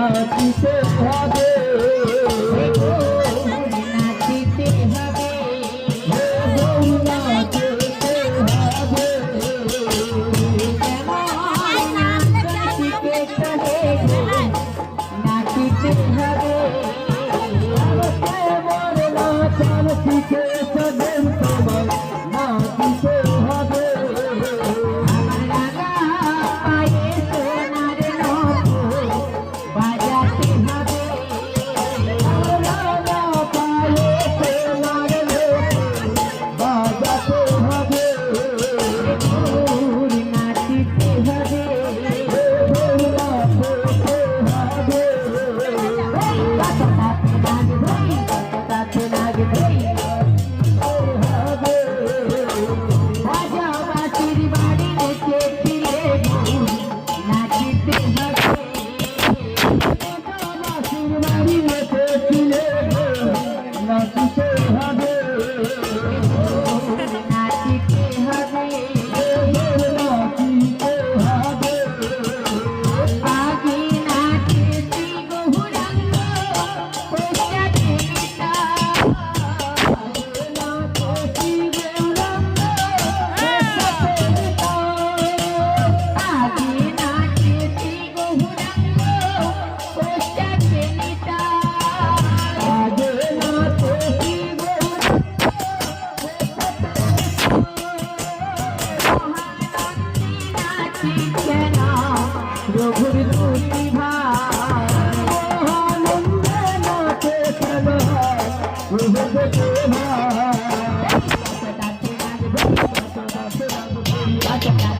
নাচিতে হবে নাচিতে হবে নাচিতে হবে নাচিতে চলে নাচিতে হবে নাচার শিখেছেন তোমার নাচিতে হবে আমার রাগা পায়ে সোনার নপুর বাজাতে হবে বাজাতে হবে নাচিতে হবে তাতে লাগবে বাজাও বাঁশির বাড়ি রেখে ফিরে নাচিতে হবে নাচিতে হবে নাচিতে হবে আগে নাচেছি গহুরাঙ্গ পোশাকে নিতা আগে নাচেছি গহুরাঙ্গ পোশাকে নিতা নাচি কেন